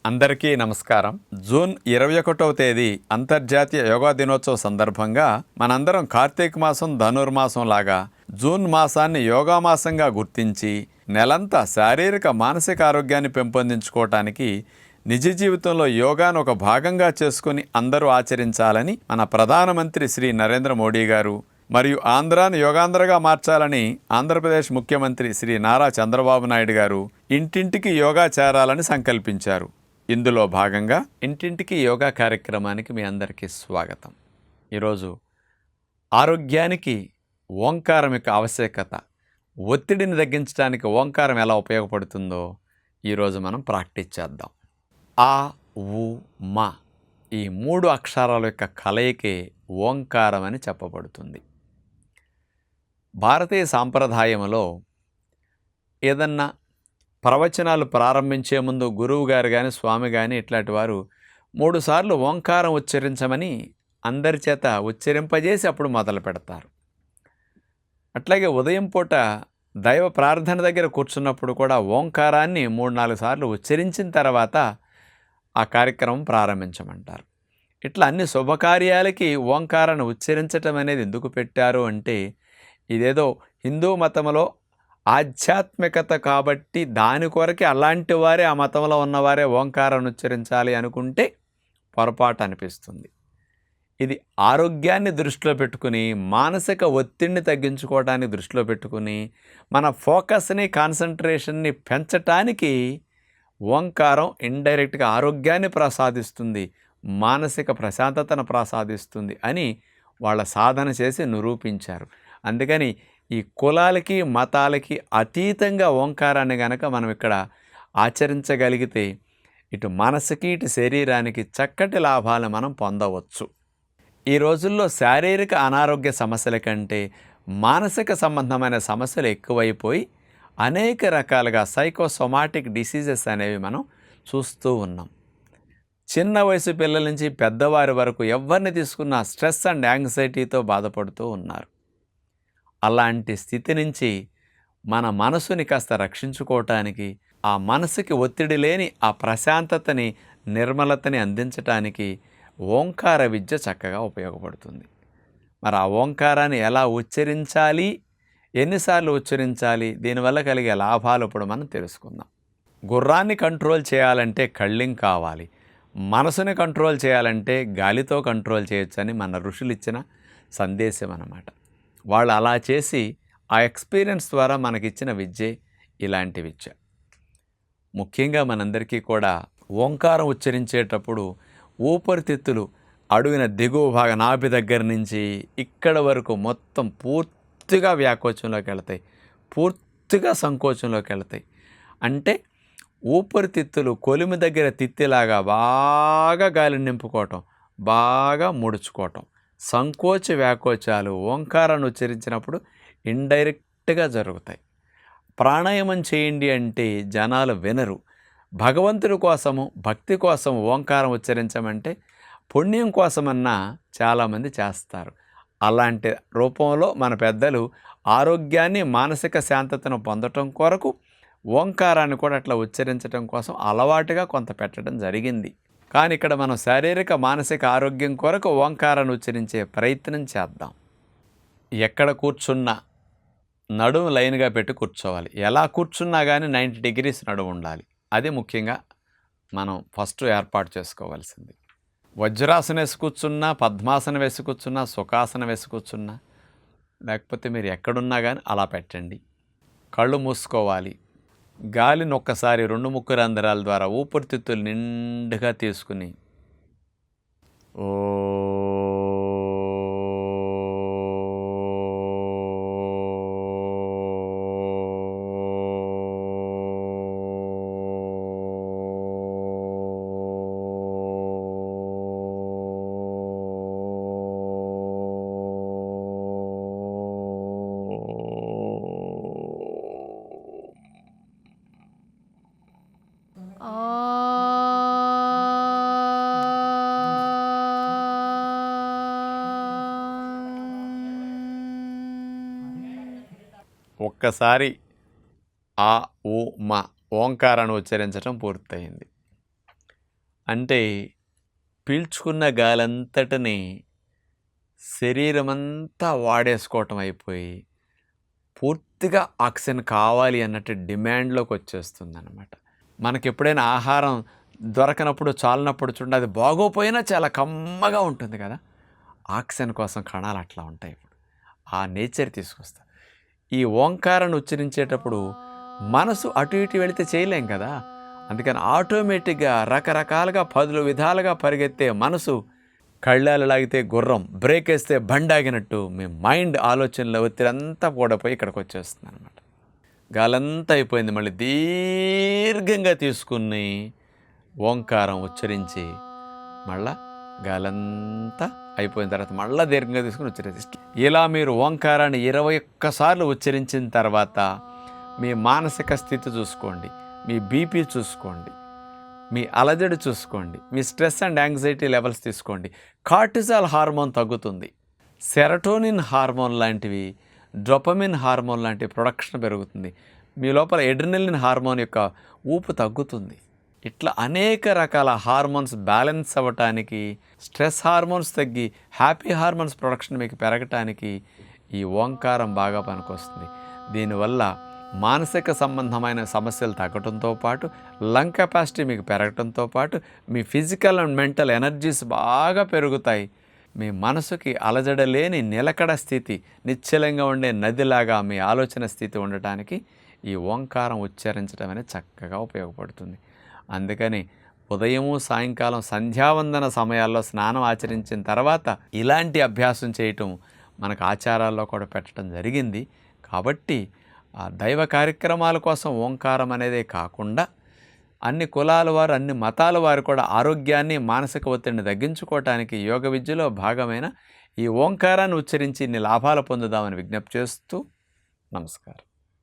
అందరికీ నమస్కారం. జూన్ 21వ తేదీ అంతర్జాతీయ యోగా దినోత్సవ సందర్భంగా మనందరం కార్తీక మాసం ధనుర్మాసం లాగా జూన్ మాసాన్ని యోగా మాసంగా గుర్తించి నెలంతా శారీరక మానసిక ఆరోగ్యాన్ని పెంపొందించుకోవటానికి నిజ జీవితంలో యోగాను ఒక భాగంగా చేసుకుని అందరూ ఆచరించాలని మన ప్రధానమంత్రి శ్రీ నరేంద్ర మోడీ గారు మరియు ఆంధ్రాను యోగాంధ్రగా మార్చాలని ఆంధ్రప్రదేశ్ ముఖ్యమంత్రి శ్రీ నారా చంద్రబాబు నాయుడు గారు ఇంటింటికి యోగా చేరాలని సంకల్పించారు. ఇందులో భాగంగా ఇంటింటికి యోగా కార్యక్రమానికి మీ అందరికీ స్వాగతం. ఈరోజు ఆరోగ్యానికి ఓంకారం యొక్క ఆవశ్యకత, ఒత్తిడిని తగ్గించడానికి ఓంకారం ఎలా ఉపయోగపడుతుందో ఈరోజు మనం ప్రాక్టీస్ చేద్దాం. ఆ ఉ మా ఈ 3 అక్షరాల యొక్క కలయికే ఓంకారం అని చెప్పబడుతుంది. భారతీయ సాంప్రదాయంలో ఏదన్నా ప్రవచనాలు ప్రారంభించే ముందు గురువు గారు కానీ స్వామి కానీ ఇట్లాంటి వారు 3 సార్లు ఓంకారం ఉచ్చరించమని అందరి చేత ఉచ్చరింపజేసి అప్పుడు మొదలు పెడతారు. అట్లాగే ఉదయం పూట దైవ ప్రార్థన దగ్గర కూర్చున్నప్పుడు కూడా ఓంకారాన్ని 3-4 సార్లు ఉచ్చరించిన తర్వాత ఆ కార్యక్రమం ప్రారంభించమంటారు. ఇట్లా అన్ని శుభకార్యాలకి ఓంకారాన్ని ఉచ్చరించటం అనేది ఎందుకు పెట్టారు అంటే, ఇదేదో హిందూ మతంలో ఆధ్యాత్మికత కాబట్టి దాని కొరకే అలాంటి వారే ఆ మతంలో ఉన్నవారే ఓంకారాన్ని ఉచ్చరించాలి అనుకుంటే పొరపాటు అనిపిస్తుంది. ఇది ఆరోగ్యాన్ని దృష్టిలో పెట్టుకుని, మానసిక ఒత్తిడిని తగ్గించుకోవడానికి దృష్టిలో పెట్టుకుని, మన ఫోకస్ని కాన్సన్ట్రేషన్ని పెంచటానికి ఓంకారం ఇండైరెక్ట్గా ఆరోగ్యాన్ని ప్రసాదిస్తుంది, మానసిక ప్రశాంతతను ప్రసాదిస్తుంది అని వాళ్ళ సాధన చేసి నిరూపించారు. అందుకని ఈ కులాలకి మతాలకి అతీతంగా ఓంకారాన్ని గనక మనం ఇక్కడ ఆచరించగలిగితే ఇటు మనసుకి ఇటు శరీరానికి చక్కటి లాభాలు మనం పొందవచ్చు. ఈ రోజుల్లో శారీరక అనారోగ్య సమస్యల కంటే మానసిక సంబంధమైన సమస్యలు ఎక్కువైపోయి అనేక రకాలుగా సైకోసోమాటిక్ డిసీజెస్ అనేవి మనం చూస్తూ ఉన్నాం. చిన్న వయసు పిల్లల నుంచి పెద్దవారి వరకు ఎవరిని తీసుకున్నా స్ట్రెస్ అండ్ యాంగ్జైటీతో బాధపడుతూ ఉన్నారు. అలాంటి స్థితి నుంచి మన మనసుని కాస్త రక్షించుకోవటానికి, ఆ మనసుకి ఒత్తిడి లేని ఆ ప్రశాంతతని, నిర్మలతని అందించటానికి ఓంకార విద్య చక్కగా ఉపయోగపడుతుంది. మరి ఆ ఓంకారాన్ని ఎలా ఉచ్చరించాలి, ఎన్నిసార్లు ఉచ్చరించాలి, దీనివల్ల కలిగే లాభాలు ఇప్పుడు మనం తెలుసుకుందాం. గుర్రాన్ని కంట్రోల్ చేయాలంటే కళ్ళింగ్ కావాలి, మనసుని కంట్రోల్ చేయాలంటే గాలితో కంట్రోల్ చేయొచ్చని మన ఋషులు ఇచ్చిన సందేశం అన్నమాట. వాళ్ళు అలా చేసి ఆ ఎక్స్పీరియన్స్ ద్వారా మనకిచ్చిన విద్యే ఇలాంటి విద్య. ముఖ్యంగా మనందరికీ కూడా ఓంకారం ఉచ్చరించేటప్పుడు ఊపిరితిత్తులు అడుగున దిగువ భాగం నాభి దగ్గర నుంచి ఇక్కడ వరకు మొత్తం పూర్తిగా వ్యాకోచంలోకి వెళతాయి, పూర్తిగా సంకోచంలోకి వెళతాయి. అంటే ఊపిరితిత్తులు కొలిమి దగ్గర తిత్తిలాగా బాగా గాలిని నింపుకోవటం, బాగా ముడుచుకోవటం, సంకోచ వ్యాకోచాలు ఓంకారాన్ని ఉచ్చరించినప్పుడు ఇండైరెక్ట్గా జరుగుతాయి. ప్రాణాయామం చేయండి అంటే జనాలు వినరు. భగవంతుడి కోసము, భక్తి కోసం ఓంకారం ఉచ్చరించమంటే పుణ్యం కోసమన్నా చాలామంది చేస్తారు. అలాంటి రూపంలో మన పెద్దలు ఆరోగ్యాన్ని, మానసిక శాంతతను పొందటం కొరకు ఓంకారాన్ని కూడా అట్లా ఉచ్చరించడం కోసం అలవాటుగా కొంత పెట్టడం జరిగింది. కానీ ఇక్కడ మనం శారీరక మానసిక ఆరోగ్యం కొరకు ఓంకారాన్ని ఉచ్చరించే ప్రయత్నం చేద్దాం. ఎక్కడ కూర్చున్నా నడుము లైన్గా పెట్టి కూర్చోవాలి. ఎలా కూర్చున్నా కానీ 90 degrees నడుము ఉండాలి. అది ముఖ్యంగా మనం ఫస్ట్ ఏర్పాటు చేసుకోవాల్సింది. వజ్రాసనం వేసి కూర్చున్నా, పద్మాసనం వేసి కూర్చున్నా, సుఖాసనం వేసి కూర్చున్నా, లేకపోతే మీరు ఎక్కడున్నా కానీ అలా పెట్టండి. కళ్ళు మూసుకోవాలి. గాలిని ఒక్కసారి 2 ముక్కు రంధ్రాల ద్వారా ఊపిరితిత్తులు నిండుగా తీసుకుని ఓ ఒక్కసారి ఆ ఉ మా ఓంకారాన్ని ఉచ్చరించడం పూర్తయింది. అంటే పీల్చుకున్న గాలంతటిని శరీరమంతా వాడేసుకోవటం అయిపోయి పూర్తిగా ఆక్సిజన్ కావాలి అన్నట్టు డిమాండ్లోకి వచ్చేస్తుందన్నమాట. మనకి ఎప్పుడైనా ఆహారం దొరకనప్పుడు చాలినప్పుడు చూడండి, అది బాగోపోయినా చాలా కమ్మగా ఉంటుంది కదా. ఆక్సిజన్ కోసం కణాలు అట్లా ఉంటాయి. ఇప్పుడు ఆ నేచర్ తీసుకొస్తా. ఈ ఓంకారాన్ని ఉచ్చరించేటప్పుడు మనసు అటు ఇటు వెళితే చేయలేం కదా. అందుకని ఆటోమేటిక్గా రకరకాలుగా 10 విధాలుగా పరిగెత్తే మనసు కళ్ళాలు లాగితే గుర్రం, బ్రేక్ వేస్తే బండాగినట్టు మీ మైండ్ ఆలోచనల ఒత్తిడంతా కూడా పోయి ఇక్కడికి వచ్చేస్తుంది అనమాట. గాలంతా అయిపోయింది. మళ్ళీ దీర్ఘంగా తీసుకుని ఓంకారం ఉచ్చరించి మళ్ళా గాలంతా అయిపోయిన తర్వాత మళ్ళీ దీర్ఘంగా తీసుకుని ఉచ్చరించి, ఇలా మీరు ఓంకారాన్ని 21 సార్లు ఉచ్చరించిన తర్వాత మీ మానసిక స్థితి చూసుకోండి, మీ బీపీ చూసుకోండి, మీ అలజడి చూసుకోండి, మీ స్ట్రెస్ అండ్ యాంగ్జైటీ లెవెల్స్ తీసుకోండి. కార్టిజాల్ హార్మోన్ తగ్గుతుంది, సెరటోనిన్ హార్మోన్ లాంటివి, డోపమిన్ హార్మోన్ లాంటి ప్రొడక్షన్ పెరుగుతుంది, మీ లోపల ఎడ్రినలిన్ హార్మోన్ యొక్క ఊపు తగ్గుతుంది. ఇట్లా అనేక రకాల హార్మోన్స్ బ్యాలెన్స్ అవ్వటానికి, స్ట్రెస్ హార్మోన్స్ తగ్గి హ్యాపీ హార్మోన్స్ ప్రొడక్షన్ మీకు పెరగటానికి ఈ ఓంకారం బాగా పనికొస్తుంది. దీనివల్ల మానసిక సంబంధమైన సమస్యలు తగ్గడంతో పాటు లంగ్ కెపాసిటీ మీకు పెరగడంతో పాటు మీ ఫిజికల్ అండ్ మెంటల్ ఎనర్జీస్ బాగా పెరుగుతాయి. మీ మనసుకి అలజడలేని నిలకడ స్థితి, నిశ్చలంగా ఉండే నదిలాగా మీ ఆలోచన స్థితి ఉండటానికి ఈ ఓంకారం ఉచ్చరించడం అనేది చక్కగా ఉపయోగపడుతుంది. అందుకని ఉదయము సాయంకాలం సంధ్యావందన సమయాల్లో స్నానం ఆచరించిన తర్వాత ఇలాంటి అభ్యాసం చేయటం మనకు ఆచారాల్లో కూడా పెట్టడం జరిగింది. కాబట్టి ఆ దైవ కార్యక్రమాల కోసం ఓంకారం అనేదే కాకుండా అన్ని కులాల వారు, అన్ని మతాల వారు కూడా ఆరోగ్యాన్ని, మానసిక ఒత్తిడిని తగ్గించుకోవటానికి యోగ విద్యలో భాగమైన ఈ ఓంకారాన్ని ఉచ్చరించి ఇన్ని లాభాలు పొందుదామని విజ్ఞప్తి చేస్తూ నమస్కారం.